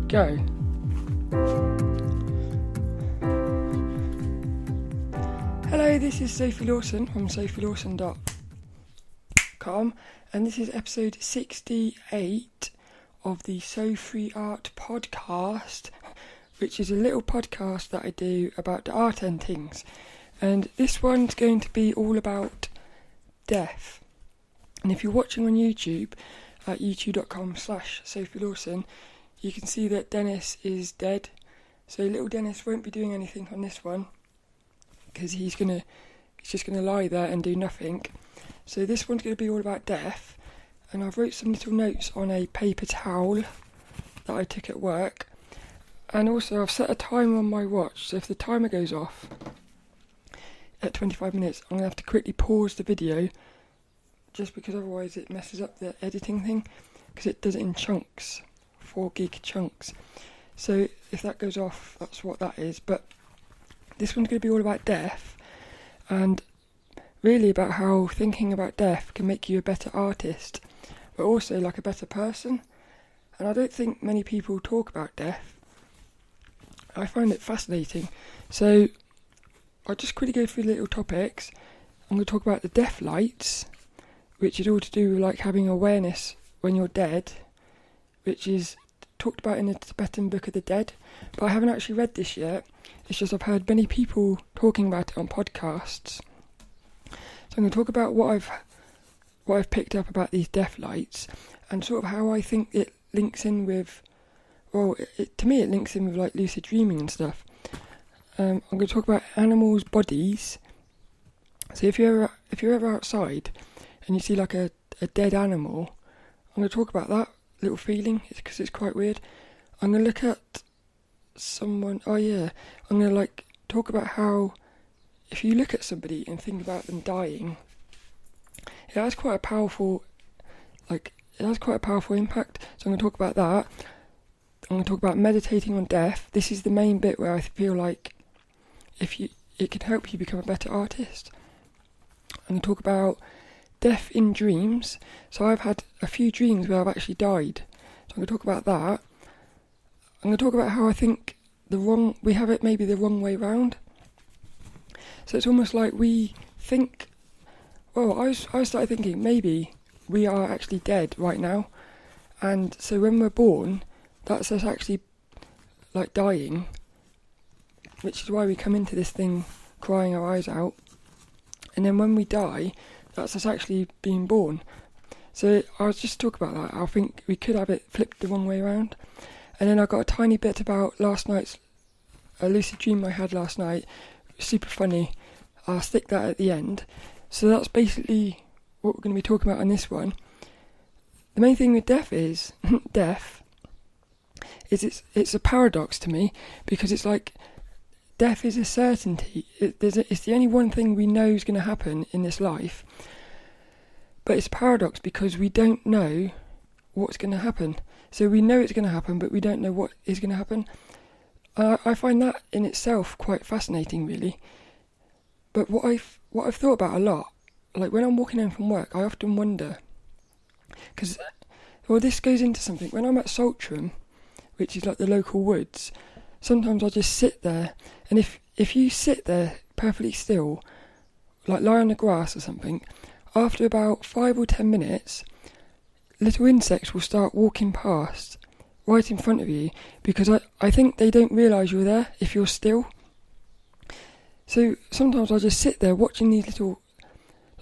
go. Hello, this is Sophie Lawson from sophielawson.com, and this is episode 68 of the So Free Art podcast, which is a little podcast that I do about the art and things. And this one's going to be all about death. And if you're watching on YouTube at youtube.com/Sophie Lawson, you can see that Dennis is dead. So little Dennis won't be doing anything on this one because he's just gonna lie there and do nothing. So this one's going to be all about death. And I've wrote some little notes on a paper towel that I took at work. And also I've set a timer on my watch, so if the timer goes off at 25 minutes, I'm going to have to quickly pause the video, just because otherwise it messes up the editing thing, because it does it in chunks, 4 gig chunks. So if that goes off, that's what that is. But this one's going to be all about death, and really about how thinking about death can make you a better artist, but also like a better person. And I don't think many people talk about death. I find it fascinating. So I'll just quickly go through the little topics. I'm going to talk about the death lights, which is all to do with like having awareness when you're dead, which is talked about in the Tibetan Book of the Dead. But I haven't actually read this yet. It's just I've heard many people talking about it on podcasts. So I'm going to talk about what I've picked up about these death lights, and sort of how I think it links in with, well, to me it links in with like lucid dreaming and stuff. I'm going to talk about animals' bodies. So if you're ever outside and you see like a dead animal, I'm going to talk about that little feeling, because it's quite weird. I'm going to look at someone. I'm going to like talk about how if you look at somebody and think about them dying, it has quite a powerful impact. So I'm going to talk about that. I'm going to talk about meditating on death. This is the main bit where I feel like it can help you become a better artist. I'm going to talk about death in dreams. So I've had a few dreams where I've actually died. So I'm going to talk about that. I'm going to talk about how I think we have it maybe the wrong way round. So it's almost like we think, well, I started thinking maybe we are actually dead right now. And so when we're born, that's us actually like dying, which is why we come into this thing crying our eyes out. And then when we die, that's us actually being born. So I was just talking about that. I think we could have it flipped the wrong way around. And then I got a tiny bit about a lucid dream I had last night. Super funny. I'll stick that at the end. So that's basically what we're going to be talking about on this one. The main thing with death is it's a paradox to me, because it's like death is a certainty. It's the only one thing we know is going to happen in this life. But it's a paradox because we don't know what's going to happen. So we know it's going to happen, but we don't know what is going to happen. I find that in itself quite fascinating, really. But what I've thought about a lot, like when I'm walking home from work, I often wonder, because, well, this goes into something. When I'm at Saltram, which is like the local woods, sometimes I just sit there, and if you sit there perfectly still, like lie on the grass or something, after about 5 or 10 minutes, little insects will start walking past right in front of you, because I think they don't realise you're there if you're still. So sometimes I just sit there watching these little,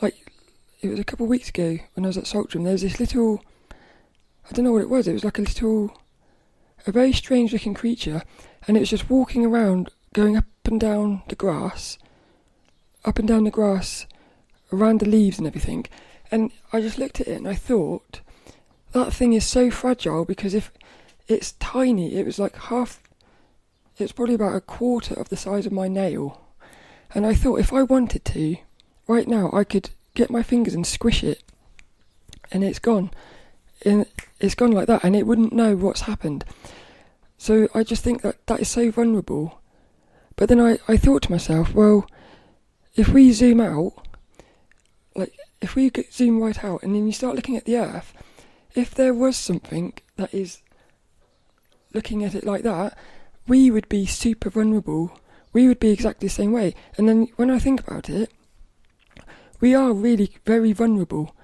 like, it was a couple of weeks ago when I was at Saltram, there was this little, I don't know what it was like a very strange looking creature, and it was just walking around, going up and down the grass, around the leaves and everything. And I just looked at it and I thought, that thing is so fragile, because if it's tiny, it was like it's probably about a quarter of the size of my nail. And I thought, if I wanted to, right now, I could get my fingers and squish it, and it's gone. And it's gone like that, and it wouldn't know what's happened. So I just think that is so vulnerable. But then I thought to myself, well, if we zoom out, like if we zoom right out and then you start looking at the earth, if there was something that is looking at it like that, we would be super vulnerable. We would be exactly the same way. And then when I think about it, we are really very vulnerable.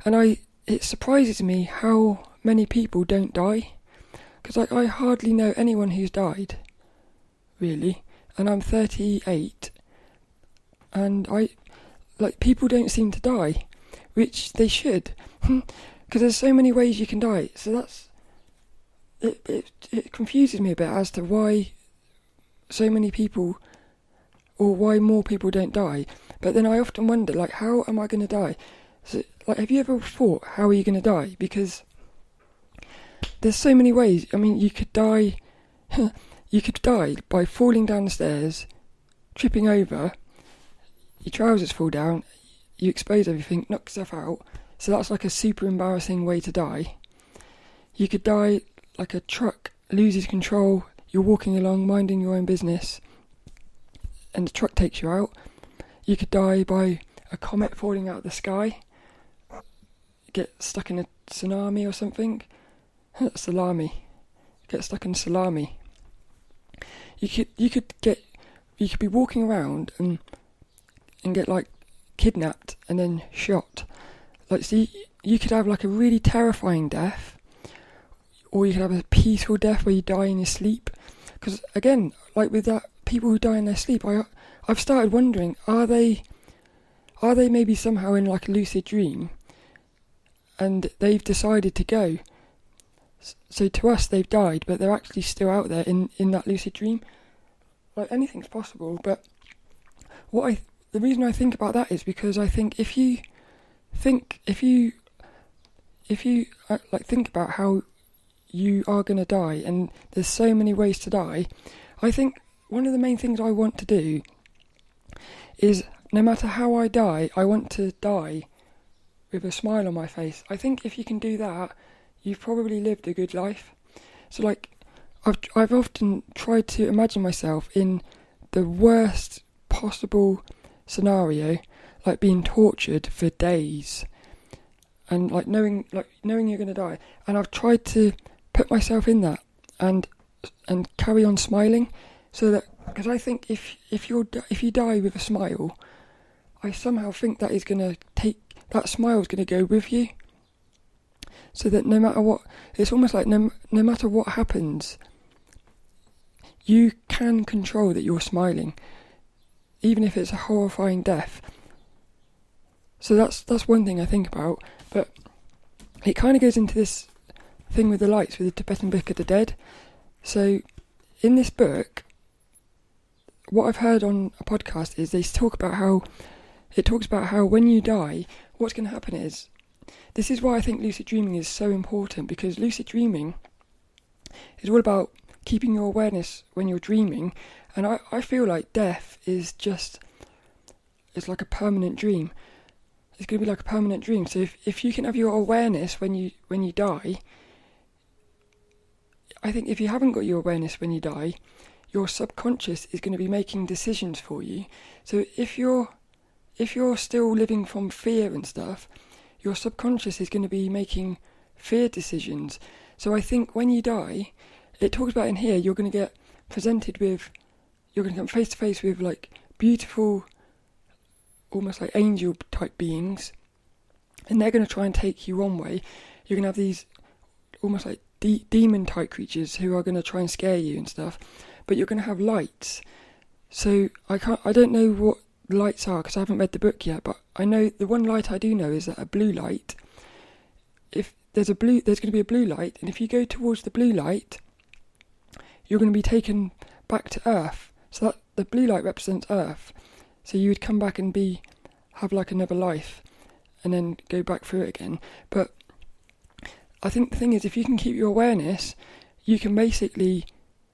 And it surprises me how many people don't die. Because I hardly know anyone who's died, really. And I'm 38. And people don't seem to die, which they should. Because there's so many ways you can die. So it confuses me a bit as to why so many people, or why more people don't die. But then I often wonder, how am I going to die? So, have you ever thought, how are you going to die? Because there's so many ways. I mean, you could die. You could die by falling down the stairs, tripping over, your trousers fall down, you expose everything, knock yourself out. So that's a super embarrassing way to die. You could die like a truck loses control, you're walking along, minding your own business, and the truck takes you out. You could die by a comet falling out of the sky, get stuck in a tsunami or something. Salami. Get stuck in salami. You could be walking around and get kidnapped and then shot. So you could have a really terrifying death, or you could have a peaceful death where you die in your sleep. Because again, with that, people who die in their sleep, I've started wondering, are they maybe somehow in a lucid dream, and they've decided to go. So to us, they've died, but they're actually still out there in that lucid dream. Anything's possible, but the reason I think about that is because I think if you think about how you are going to die, and there's so many ways to die, I think one of the main things I want to do is, no matter how I die, I want to die with a smile on my face. I think if you can do that, you've probably lived a good life. So I've often tried to imagine myself in the worst possible scenario, being tortured for days, and knowing you're going to die. And I've tried to put myself in that and carry on smiling, so that, because I think if you die with a smile, I somehow think that smile is going to go with you. So that no matter what, it's almost like no matter what happens, you can control that you're smiling, even if it's a horrifying death. So that's one thing I think about. But it kind of goes into this thing with the lights, with the Tibetan Book of the Dead. So in this book, what I've heard on a podcast is it talks about how when you die, what's going to happen is, this is why I think lucid dreaming is so important, because lucid dreaming is all about keeping your awareness when you're dreaming, and I feel like death is it's like a permanent dream. It's going to be like a permanent dream. So if you can have your awareness when you die, I think if you haven't got your awareness when you die, your subconscious is going to be making decisions for you. So if you're still living from fear and stuff, your subconscious is going to be making fear decisions. So I think when you die, it talks about in here, you're going to come face to face with beautiful, almost like angel type beings, and they're going to try and take you one way. You're going to have these almost like demon type creatures who are going to try and scare you and stuff, but you're going to have lights. So I don't know what lights are because I haven't read the book yet, but I know the one light I do know is that a blue light, if there's going to be a blue light, and if you go towards the blue light, you're going to be taken back to Earth. So that the blue light represents Earth. So you would come back and have another life, and then go back through it again. But I think the thing is, if you can keep your awareness, you can basically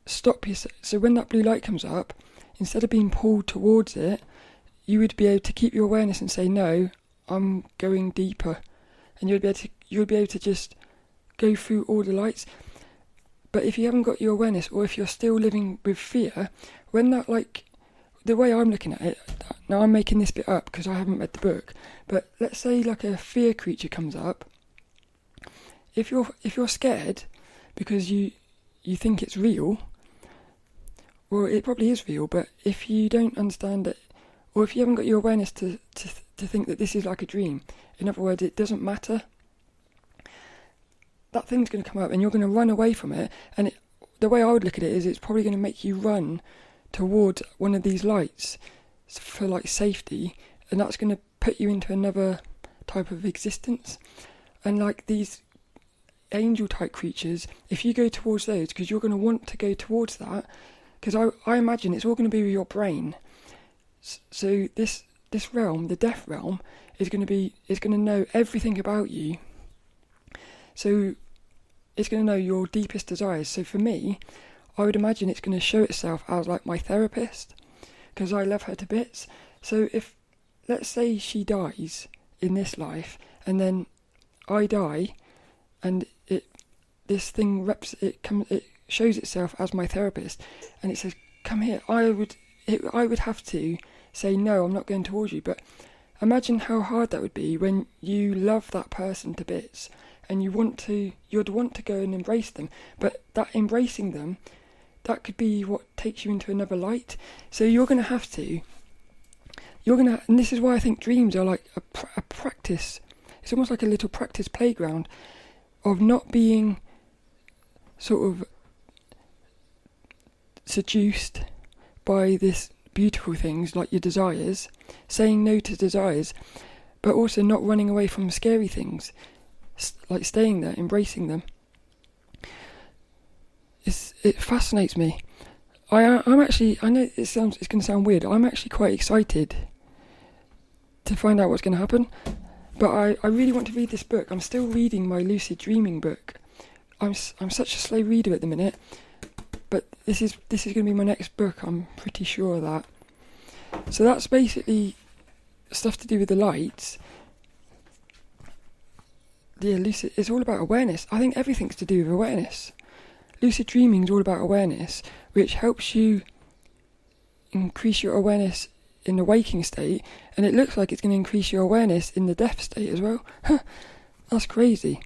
stop yourself. So when that blue light comes up, instead of being pulled towards it, you would be able to keep your awareness and say, no, I'm going deeper. And you would be able to just go through all the lights. But if you haven't got your awareness, or if you're still living with fear, when that, the way I'm looking at it, now I'm making this bit up because I haven't read the book, but let's say a fear creature comes up. If you're scared because you you think it's real, well, it probably is real, but if you don't understand it, or if you haven't got your awareness to think that this is like a dream, in other words, it doesn't matter, that thing's going to come up and you're going to run away from it, and the way I would look at it is it's probably going to make you run towards one of these lights for like safety, and that's going to put you into another type of existence. And like these angel type creatures, if you go towards those, because you're going to want to go towards that, because I imagine it's all going to be with your brain. So this realm, the death realm, is going to know everything about you. So it's going to know your deepest desires. So for me, I would imagine it's going to show itself as like my therapist, because I love her to bits. So if, let's say she dies in this life, and then I die, and it shows itself as my therapist, and it says, "Come here." I would have to say, "No, I'm not going towards you." But imagine how hard that would be when you love that person to bits, and you'd want to go and embrace them. But that embracing them, that could be what takes you into another light. So and this is why I think dreams are like a practice. It's almost like a little practice playground of not being sort of seduced by this beautiful things like your desires, saying no to desires, but also not running away from scary things, like staying there, embracing them. It fascinates me. I'm actually, I know it's going to sound weird, I'm actually quite excited to find out what's going to happen, but I really want to read this book. I'm still reading my lucid dreaming book. I'm such a slow reader at the minute, but this is going to be my next book, I'm pretty sure of that. So that's basically stuff to do with the lights. Yeah, lucid, it's all about awareness. I think everything's to do with awareness. Lucid dreaming is all about awareness, which helps you increase your awareness in the waking state, and it looks like it's going to increase your awareness in the death state as well. That's crazy.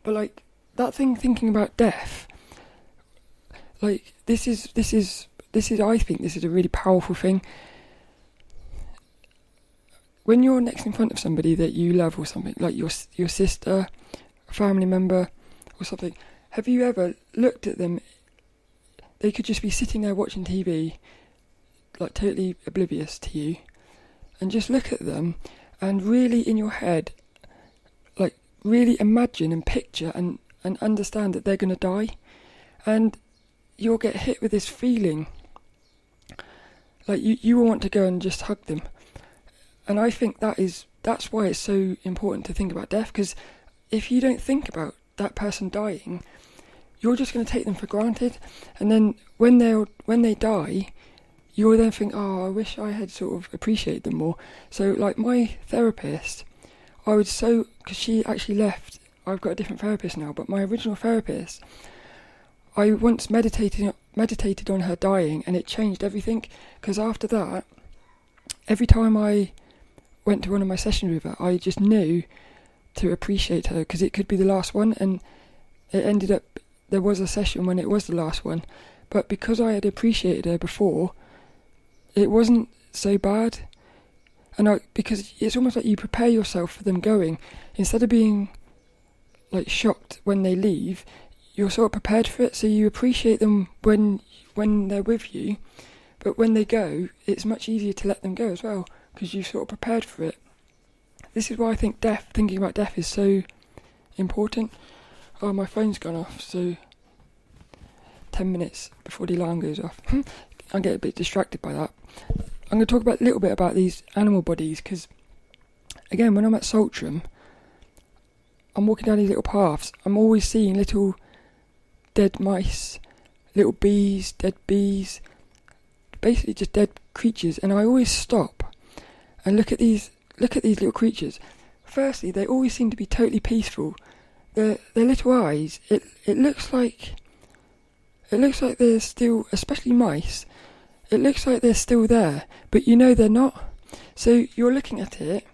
But like that thing, thinking about death, like this is I think this is a really powerful thing. When you're next in front of somebody that you love or something, like your sister, a family member or something, have you ever looked at them? They could just be sitting there watching TV, like totally oblivious to you, and just look at them and really in your head, like really imagine and picture and understand that they're going to die, and you'll get hit with this feeling like you will want to go and just hug them. And I think that's why it's so important to think about death, because if you don't think about that person dying, you're just going to take them for granted, and then when they die, you'll then think, "Oh, I wish I had sort of appreciated them more." So like my therapist, because she actually left, I've got a different therapist now, but my original therapist, I once meditated on her dying, and it changed everything, because after that, every time I went to one of my sessions with her, I just knew to appreciate her, because it could be the last one, and it ended up, there was a session when it was the last one, but because I had appreciated her before, it wasn't so bad. And because it's almost like you prepare yourself for them going, instead of being like shocked when they leave, you're sort of prepared for it, so you appreciate them when they're with you, but when they go, it's much easier to let them go as well, because you've sort of prepared for it. This is why I think thinking about death is so important. Oh, my phone's gone off, so 10 minutes before the alarm goes off. I get a bit distracted by that. I'm going to talk a little bit about these animal bodies, because, again, when I'm at Saltram, I'm walking down these little paths, I'm always seeing little dead mice, little bees, dead bees, basically just dead creatures, and I always stop and look at these little creatures. Firstly, they always seem to be totally peaceful. Their little eyes, it looks like they're still, especially mice, it looks like they're still there, but you know they're not. So you're looking at it,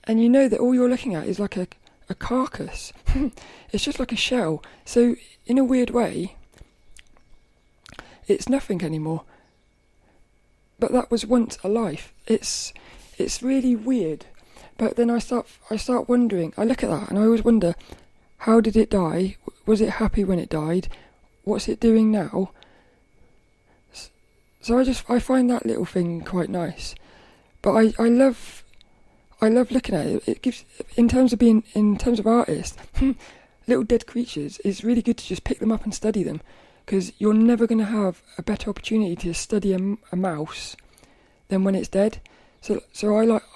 and you know that all you're looking at is like a a carcass. It's just like a shell. So in a weird way, it's nothing anymore. But that was once a life. It's really weird. But then I start wondering. I look at that and I always wonder, how did it die? Was it happy when it died? What's it doing now? So I find that little thing quite nice. But I love looking at it. It gives, in terms of artists, little dead creatures, it's really good to just pick them up and study them, because you're never going to have a better opportunity to study a mouse than when it's dead. So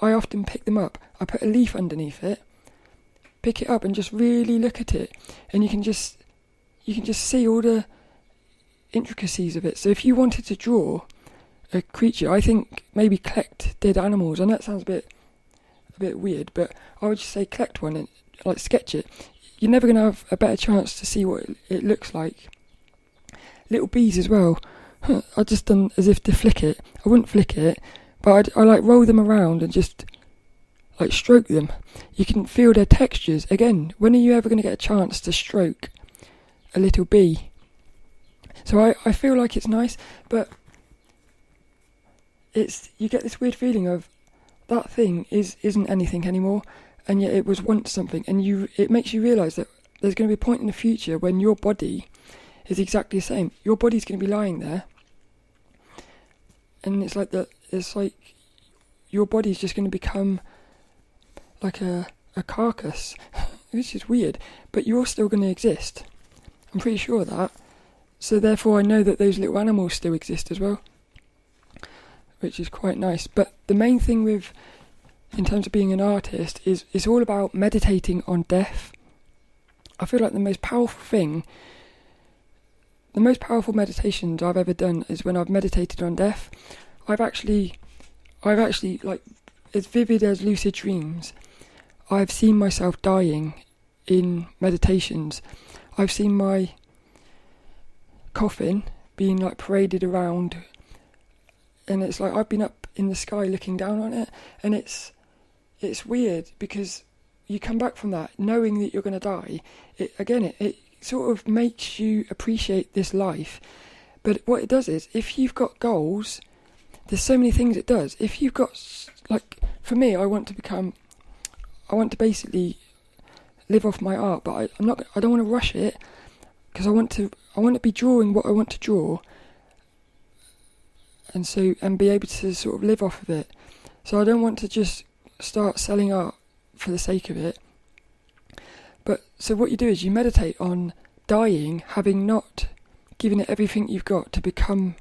I often pick them up. I put a leaf underneath it, pick it up and just really look at it, and you can just see all the intricacies of it. So if you wanted to draw a creature, I think maybe collect dead animals. I know that sounds a bit weird, but I would just say collect one and like sketch it. You're never going to have a better chance to see what it looks like. Little bees as well. I just done as if to flick it. I wouldn't flick it, but I like roll them around and just like stroke them. You can feel their textures. Again, when are you ever going to get a chance to stroke a little bee? So I feel like it's nice, but you get this weird feeling of that thing isn't anything anymore, and yet it was once something, and it makes you realise that there's going to be a point in the future when your body is exactly the same. Your body's going to be lying there, and it's like your body's just going to become like a carcass, which is weird, but you're still going to exist. I'm pretty sure of that. So therefore I know that those little animals still exist as well, which is quite nice. But the main thing in terms of being an artist, is it's all about meditating on death. I feel like the most powerful meditations I've ever done is when I've meditated on death. I've actually, like, as vivid as lucid dreams, I've seen myself dying in meditations. I've seen my coffin being like paraded around, and it's like I've been up in the sky looking down on it, and it's weird because you come back from that knowing that you're going to die. It sort of makes you appreciate this life. But what it does is, if you've got goals, there's so many things it does. If you've got, like, for me, I want to basically live off my art, but I don't want to rush it, because I want to be drawing what I want to draw, and be able to sort of live off of it. So I don't want to just start selling art for the sake of it. But so what you do is you meditate on dying, having not given it everything you've got to become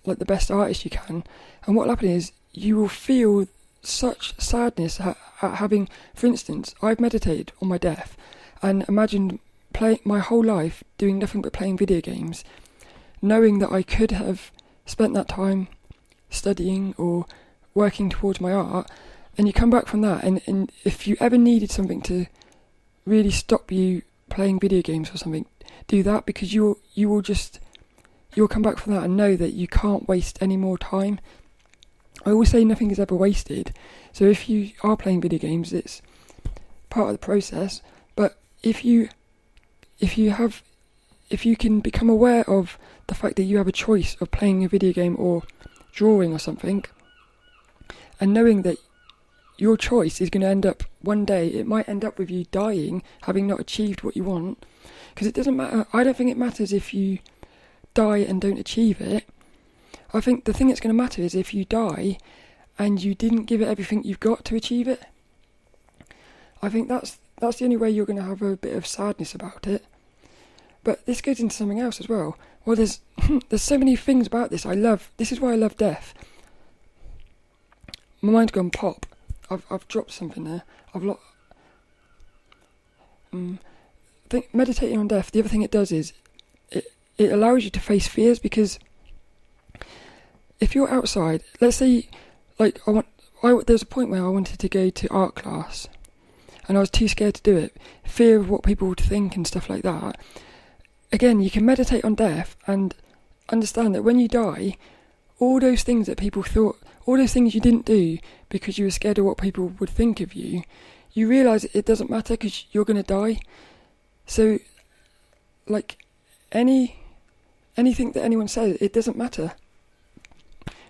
like the best artist you can. And what will happen is you will feel such sadness at having, for instance, I've meditated on my death and imagined my whole life doing nothing but playing video games, knowing that I could have spent that time studying or working towards my art. And you come back from that, and if you ever needed something to really stop you playing video games or something, do that, because you'll come back from that and know that you can't waste any more time. I always say nothing is ever wasted. So if you are playing video games, it's part of the process. But if you can become aware of the fact that you have a choice of playing a video game or drawing or something, and knowing that your choice is going to end up, one day, it might end up with you dying, having not achieved what you want. Because it doesn't matter. I don't think it matters if you die and don't achieve it. I think the thing that's going to matter is if you die and you didn't give it everything you've got to achieve it. I think that's the only way you're going to have a bit of sadness about it. But this goes into something else as well. Well, there's so many things about this. This is why I love death. My mind's gone pop. I've dropped something there. I think meditating on death, the other thing it does is it allows you to face fears, because if you're outside, let's say, like, there's a point where I wanted to go to art class and I was too scared to do it, fear of what people would think and stuff like that. Again, you can meditate on death and understand that when you die, all those things that people thought, all those things you didn't do because you were scared of what people would think of you, you realise it doesn't matter because you're going to die. So, like, anything that anyone says, it doesn't matter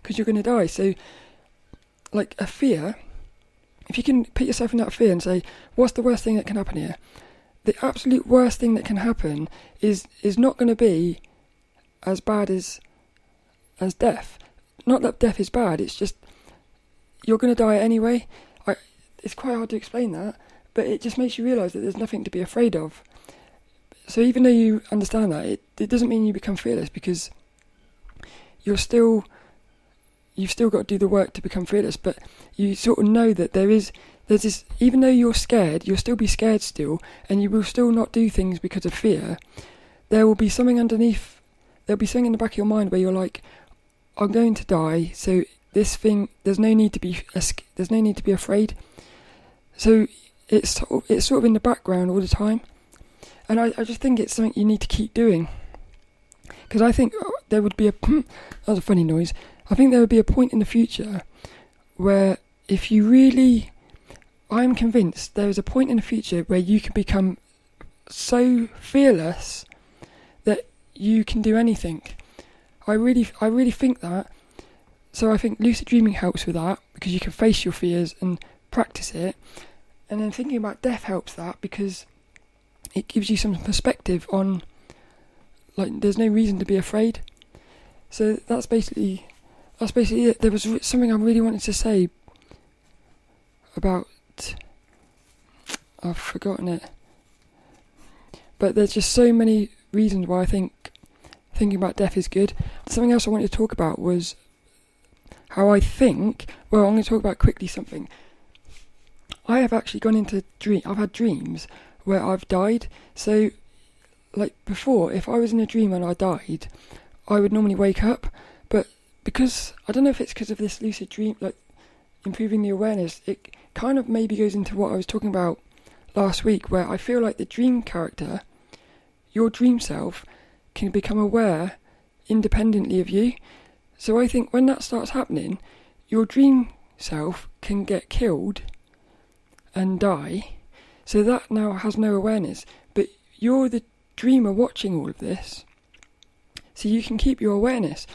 because you're going to die. So, like, a fear, if you can put yourself in that fear and say, what's the worst thing that can happen here? The absolute worst thing that can happen is not going to be as bad as death. Not that death is bad, it's just you're going to die anyway. It's quite hard to explain that, but it just makes you realise that there's nothing to be afraid of. So even though you understand that, it doesn't mean you become fearless, because you've still got to do the work to become fearless, but you sort of know that there's this, even though you're scared, you'll still be scared still, and you will still not do things because of fear. There will be something underneath, there'll be something in the back of your mind where you're like, I'm going to die, so this thing, there's no need to be afraid. So it's sort of in the background all the time, and I just think it's something you need to keep doing, because I think there would be that was a funny noise. I think there would be a point in the future where if you really, I'm convinced there is a point in the future where you can become so fearless that you can do anything. I really think that. So I think lucid dreaming helps with that, because you can face your fears and practice it. And then thinking about death helps that, because it gives you some perspective on, like, there's no reason to be afraid. So that's basically it. There was something I really wanted to say about, I've forgotten it. But there's just so many reasons why I think thinking about death is good. Something else I wanted to talk about was how I think, well, I'm going to talk about quickly something. I have actually gone into I've had dreams where I've died. So, like before, if I was in a dream and I died, I would normally wake up. But because, I don't know if it's because of this lucid dream, like improving the awareness, it kind of maybe goes into what I was talking about last week, where I feel like the dream character, your dream self, can become aware independently of you. So I think when that starts happening, your dream self can get killed and die, so that now has no awareness, but you're the dreamer watching all of this, so you can keep your awareness.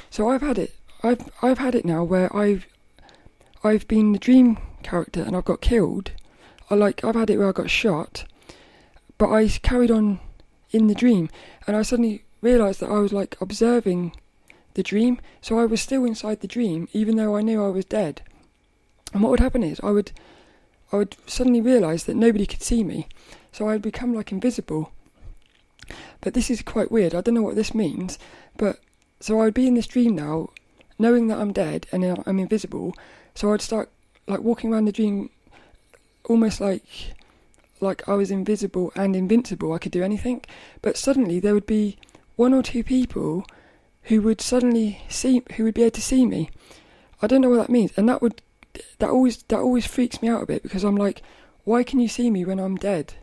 So I've had it now where I've been the dream character and I've got killed. I've had it where I got shot, but I carried on in the dream, and I suddenly realised that I was like observing the dream, so I was still inside the dream even though I knew I was dead. And what would happen is I would suddenly realise that nobody could see me, so I'd become like invisible. But this is quite weird, I don't know what this means, but so I'd be in this dream now, knowing that I'm dead and I'm invisible, so I'd start like walking around the dream almost like I was invisible and invincible, I could do anything, but suddenly there would be one or two people who would be able to see me. I don't know what that means, and that always freaks me out a bit, because I'm like, why can you see me when I'm dead?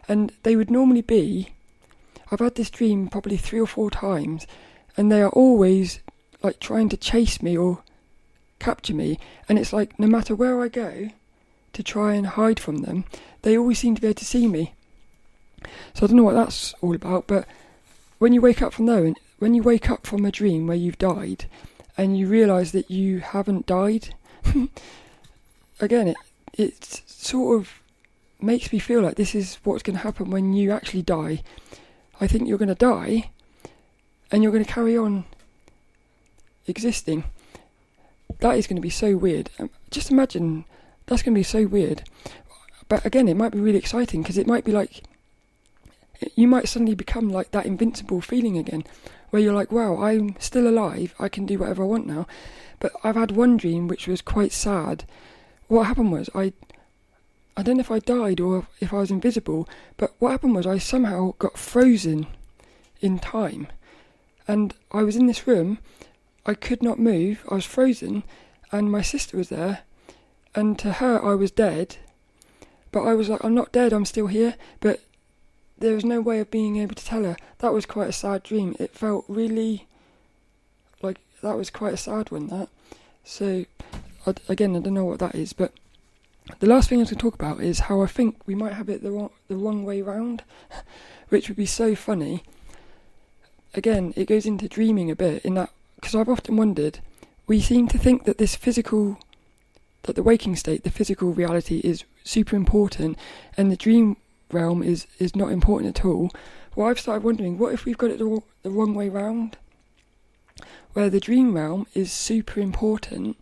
And they would normally be, I've had this dream probably 3 or 4 times, and they are always like trying to chase me or capture me, and it's like no matter where I go to try and hide from them, they always seem to be able to see me. So I don't know what that's all about, but when you wake up from a dream where you've died and you realise that you haven't died, again, it sort of makes me feel like this is what's going to happen when you actually die. I think you're going to die and you're going to carry on existing. That is going to be so weird. Just imagine, that's going to be so weird. But again, it might be really exciting, because it might be like, you might suddenly become like that invincible feeling again, where you're like, wow, I'm still alive, I can do whatever I want now. But I've had one dream which was quite sad. What happened was, I don't know if I died or if I was invisible, but what happened was I somehow got frozen in time. And I was in this room, I could not move, I was frozen, and my sister was there, and to her I was dead, but I was like, I'm not dead, I'm still here, but there was no way of being able to tell her. That was quite a sad dream. It felt really like that was quite a sad one, that. So, again, I don't know what that is, but the last thing I was going to talk about is how I think we might have it the wrong way round, which would be so funny. Again, it goes into dreaming a bit, in that, because I've often wondered, we seem to think that that the waking state, the physical reality, is super important, and the dream realm is not important at all. Well, I've started wondering, what if we've got it the wrong way round, where the dream realm is super important,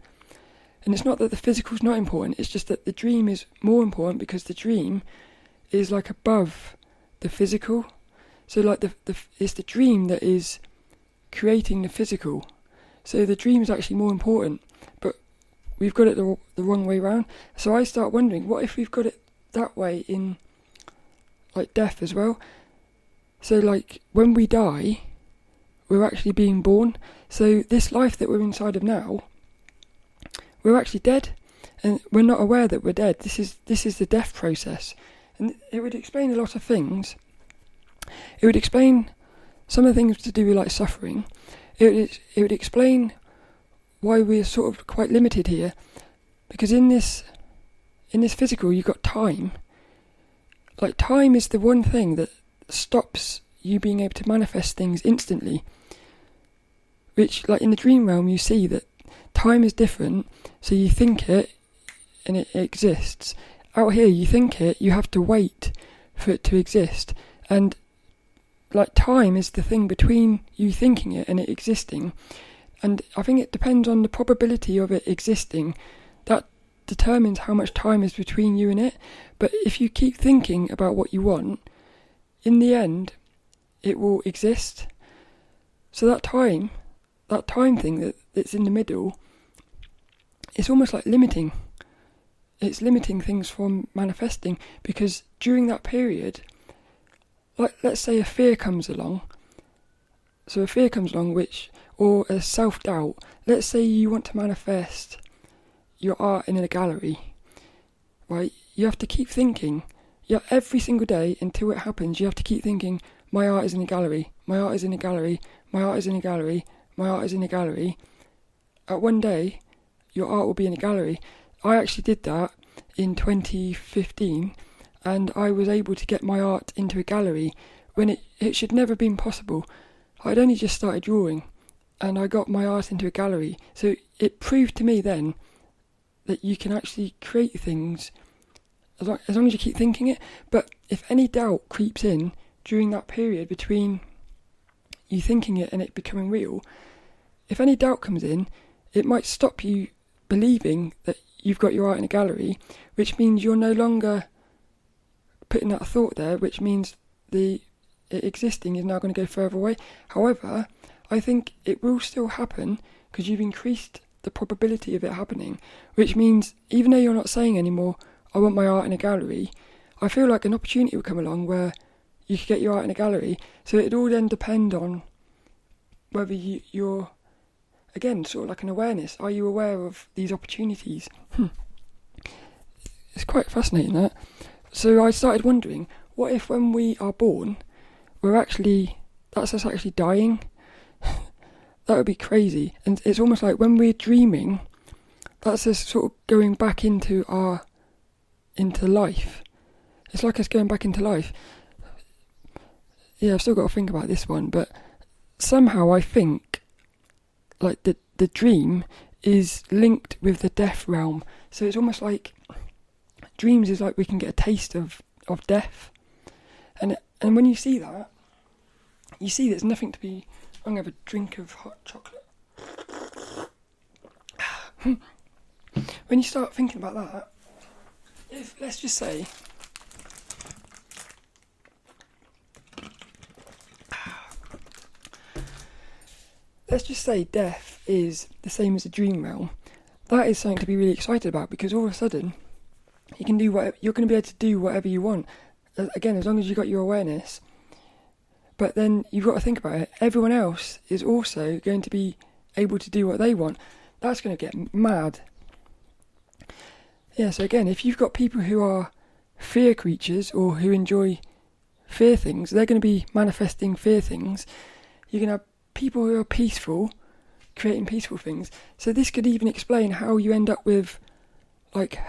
and it's not that the physical's not important, it's just that the dream is more important because the dream is like above the physical. So like it's the dream that is creating the physical. So the dream is actually more important, but we've got it the wrong way round. So I start wondering, what if we've got it that way in like death as well? So like when we die, we're actually being born. So this life that we're inside of now, we're actually dead, and we're not aware that we're dead. This is the death process, and it would explain a lot of things. It would explain some of the things to do with like suffering. It would explain why we're sort of quite limited here, because in this physical you've got time. Like time is the one thing that stops you being able to manifest things instantly. Which, like in the dream realm, you see that time is different, so you think it and it exists. Out here, you think it, you have to wait for it to exist. And like time is the thing between you thinking it and it existing. And I think it depends on the probability of it existing. That determines how much time is between you and it. But if you keep thinking about what you want, in the end, it will exist. So that time thing that's in the middle, it's almost like limiting. It's limiting things from manifesting, because during that period, like let's say a fear comes along. So a fear comes along, or a self-doubt. Let's say you want to manifest your art in a gallery, right? You have to keep thinking. Every single day until it happens, you have to keep thinking, my art is in a gallery, my art is in a gallery, my art is in a gallery, my art is in a gallery. At one day, your art will be in a gallery. I actually did that in 2015, and I was able to get my art into a gallery when it should never have been possible. I'd only just started drawing, and I got my art into a gallery. So it proved to me then that you can actually create things as long as you keep thinking it. But if any doubt creeps in during that period between you thinking it and it becoming real, if any doubt comes in, it might stop you believing that you've got your art in a gallery, which means you're no longer putting that thought there, which means it existing is now going to go further away. However, I think it will still happen because you've increased the probability of it happening, which means even though you're not saying anymore, I want my art in a gallery, I feel like an opportunity will come along where you could get your art in a gallery. So it'd all then depend on whether you're, again, sort of like an awareness. Are you aware of these opportunities? It's quite fascinating, that. So I started wondering, what if when we are born, that's us actually dying? That would be crazy. And it's almost like when we're dreaming, that's us sort of going back into life. It's like us going back into life. Yeah, I've still got to think about this one, but somehow I think like the dream is linked with the death realm. So it's almost like dreams is like we can get a taste of death. And when you see that, you see there's nothing to be... I'm going to have a drink of hot chocolate. When you start thinking about that, let's just say... Let's just say death is the same as a dream realm. That is something to be really excited about, because all of a sudden you can do whatever, you're going to be able to do whatever you want. Again, as long as you've got your awareness. But then you've got to think about it. Everyone else is also going to be able to do what they want. That's going to get mad. Yeah, so again, if you've got people who are fear creatures or who enjoy fear things, they're going to be manifesting fear things. You're going to have people who are peaceful, creating peaceful things. So this could even explain how you end up with, like,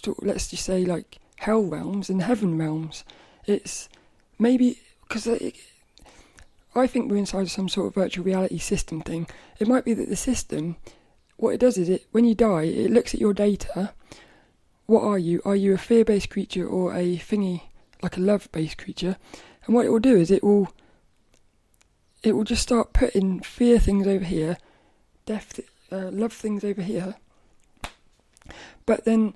sort of, let's just say, like hell realms and heaven realms. It's maybe because I think we're inside of some sort of virtual reality system thing. It might be that the system, what it does is when you die, it looks at your data. What are you? Are you a fear-based creature or a thingy, like a love-based creature? And what it will do is it will just start putting fear things over here, love things over here. But then,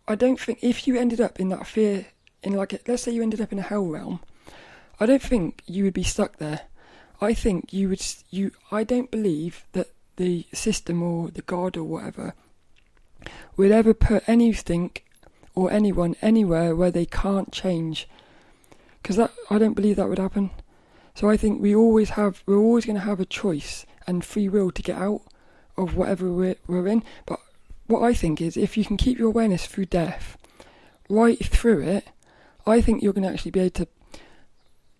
I don't think if you ended up in that fear, let's say you ended up in a hell realm, I don't think you would be stuck there. I think I don't believe that the system or the God or whatever would ever put anything or anyone anywhere where they can't change. Because I don't believe that would happen. So I think we're always going to have a choice and free will to get out of whatever we're in. But what I think is, if you can keep your awareness through death, right through it, I think you're going to actually be able to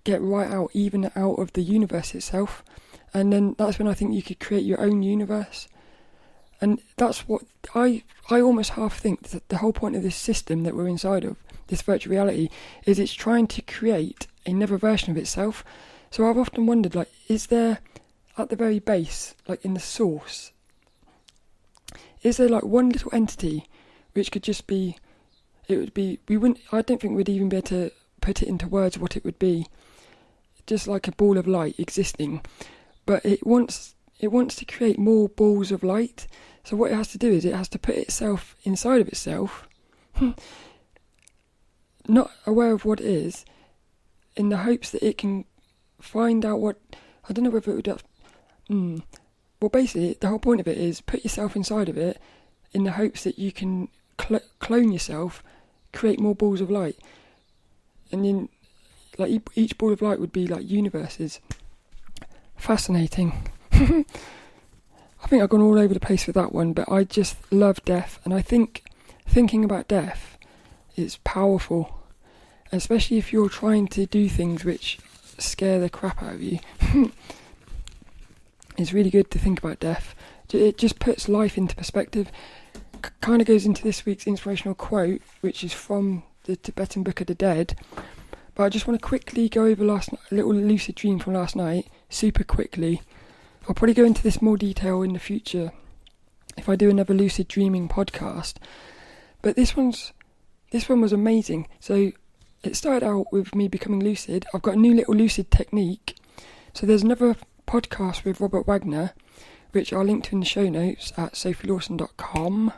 get right out, even out of the universe itself. And then that's when I think you could create your own universe. And that's what I almost half think that the whole point of this system that we're inside of, this virtual reality, is it's trying to create another version of itself. So I've often wondered, like, is there at the very base, like in the source, is there like one little entity which could just be, I don't think we'd even be able to put it into words what it would be, just like a ball of light existing, but it wants to create more balls of light. So what it has to do is it has to put itself inside of itself, not aware of what it is, in the hopes that it can find out what, I don't know whether it would, well basically the whole point of it is put yourself inside of it in the hopes that you can clone yourself, create more balls of light, and then like each ball of light would be like universes. Fascinating. I think I've gone all over the place with that one, but I just love death, and I think thinking about death is powerful, especially if you're trying to do things which scare the crap out of you. It's really good to think about death. It just puts life into perspective. Kind of goes into this week's inspirational quote, which is from the Tibetan Book of the Dead. But I just want to quickly go over a little lucid dream from last night, super quickly. I'll probably go into this more detail in the future if I do another lucid dreaming podcast. But this one was amazing. So it started out with me becoming lucid. I've got a new little Lucid Technique. So there's another podcast with Robert Wagner, which I'll link to in the show notes at sophielawson.com.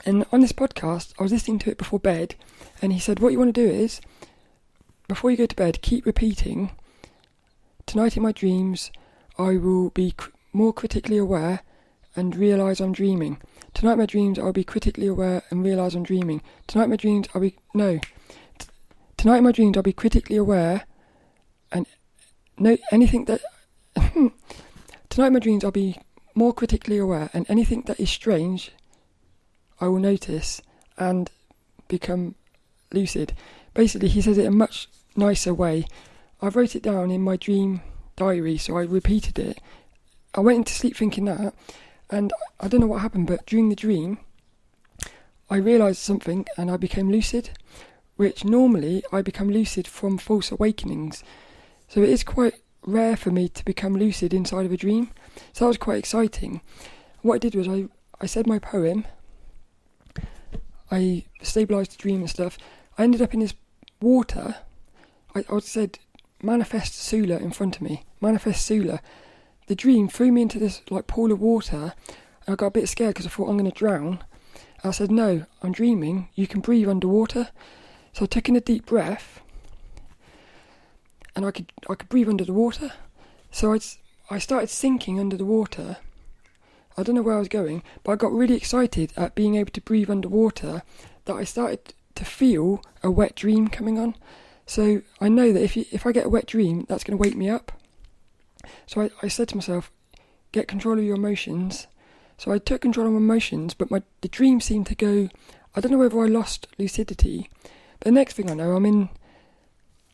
And on this podcast, I was listening to it before bed, and he said, what you want to do is, before you go to bed, keep repeating, tonight in my dreams, I will be more critically aware and realise I'm dreaming. Tonight in my dreams, I'll be critically aware and realise I'm dreaming. Tonight in my dreams, Tonight in my dreams, I'll be critically aware and anything that... Tonight in my dreams, I'll be more critically aware, and anything that is strange, I will notice and become lucid. Basically, he says it in a much nicer way. I wrote it down in my dream diary, so I repeated it. I went into sleep thinking that, and I don't know what happened, but during the dream, I realised something and I became lucid, which normally I become lucid from false awakenings. So it is quite rare for me to become lucid inside of a dream. So that was quite exciting. What I did was I said my poem, I stabilised the dream and stuff. I ended up in this water. I said, manifest Sula in front of me. Manifest Sula. The dream threw me into this like pool of water. And I got a bit scared because I thought I'm going to drown. And I said, no, I'm dreaming. You can breathe underwater. So I took in a deep breath. And I could breathe under the water. So I started sinking under the water. I don't know where I was going, but I got really excited at being able to breathe underwater that I started to feel a wet dream coming on. So I know that if I get a wet dream, that's going to wake me up. So I said to myself, get control of your emotions. So I took control of my emotions, but the dream seemed to go, I don't know whether I lost lucidity. But the next thing I know, I'm in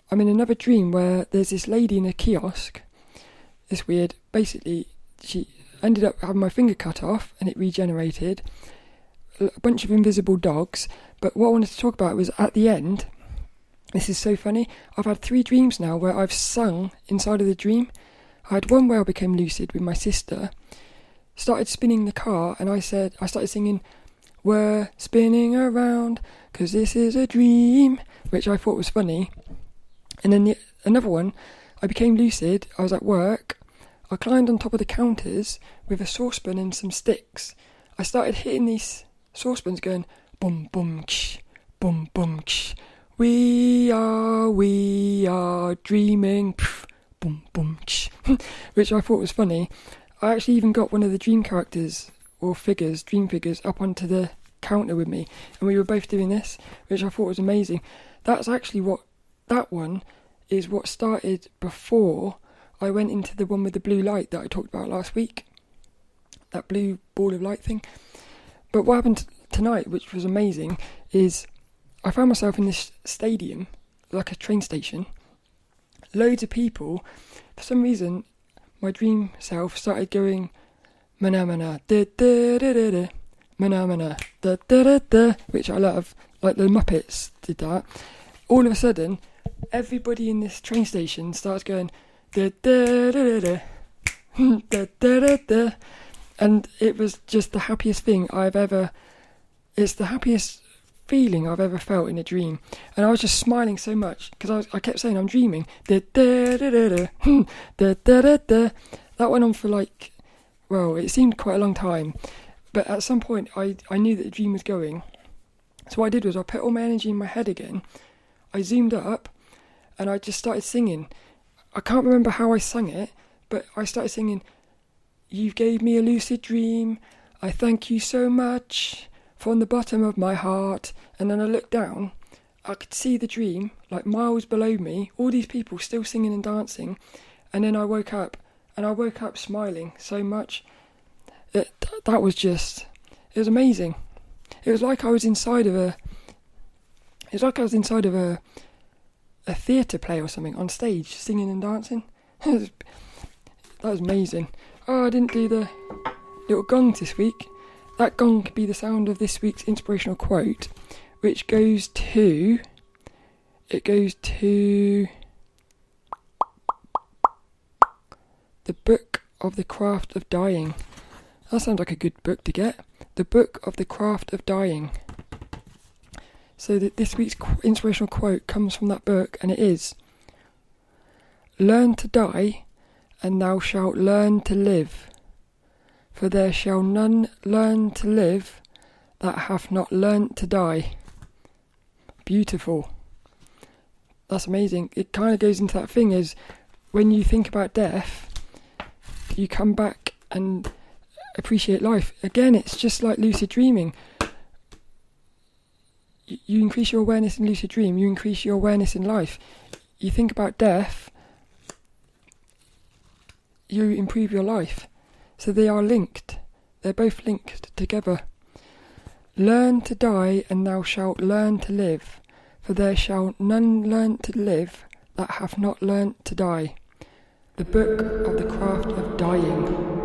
another dream where there's this lady in a kiosk. It's weird. Basically, she ended up having my finger cut off and it regenerated. a bunch of invisible dogs. But what I wanted to talk about was at the end. This is so funny. I've had 3 dreams now where I've sung inside of the dream. I had one where I became lucid with my sister, started spinning the car, and I started singing, "We're spinning around, 'cause this is a dream," which I thought was funny. And then another one, I became lucid, I was at work, I climbed on top of the counters with a saucepan and some sticks. I started hitting these saucepans going, boom, boom, ksh, boom, boom, ksh. We are dreaming, pff, boom, boom, ksh, which I thought was funny. I actually even got one of the dream characters, or dream figures, up onto the counter with me, and we were both doing this, which I thought was amazing. That one is what started before I went into the one with the blue light that I talked about last week, that blue ball of light thing. But what happened tonight, which was amazing, is I found myself in this stadium, like a train station, loads of people. For some reason, my dream self started going, mana mana, da da da da da, mana mana, da da da da, which I love, like the Muppets did that. All of a sudden, everybody in this train station starts going, da da da da da, da da da da, and it was just the happiest thing it's the happiest feeling I've ever felt in a dream. And I was just smiling so much because I kept saying I'm dreaming, da da da da da, da da da da. That went on for it seemed quite a long time, but at some point I knew that the dream was going. So what I did was I put all my energy in my head again, I zoomed up, and I just started singing. I can't remember how I sang it, but I started singing, "You gave me a lucid dream, I thank you so much, from the bottom of my heart." And then I looked down, I could see the dream, like miles below me, all these people still singing and dancing, and then I woke up, and I woke up smiling so much. It was amazing. It was like I was inside of a theatre play or something, on stage, singing and dancing. That was amazing. Oh, I didn't do the little gong this week. That gong could be the sound of this week's inspirational quote, which goes to The Book of the Craft of Dying. That sounds like a good book to get. The Book of the Craft of Dying. So this week's inspirational quote comes from that book, and it is, "Learn to die, and thou shalt learn to live. For there shall none learn to live that hath not learnt to die." Beautiful. That's amazing. It kind of goes into that thing as when you think about death, you come back and appreciate life. Again, it's just like lucid dreaming. You increase your awareness in lucid dream, you increase your awareness in life. You think about death, you improve your life. So they are linked. They're both linked together. Learn to die, and thou shalt learn to live. For there shall none learn to live that hath not learnt to die. The Book of the Craft of Dying.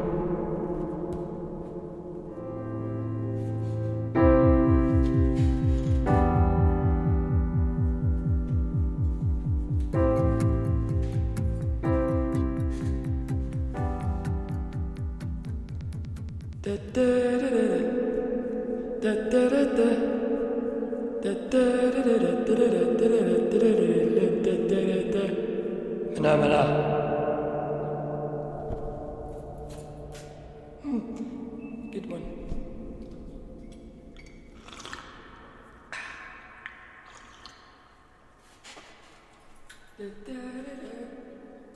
Good one. Da, da, da, da.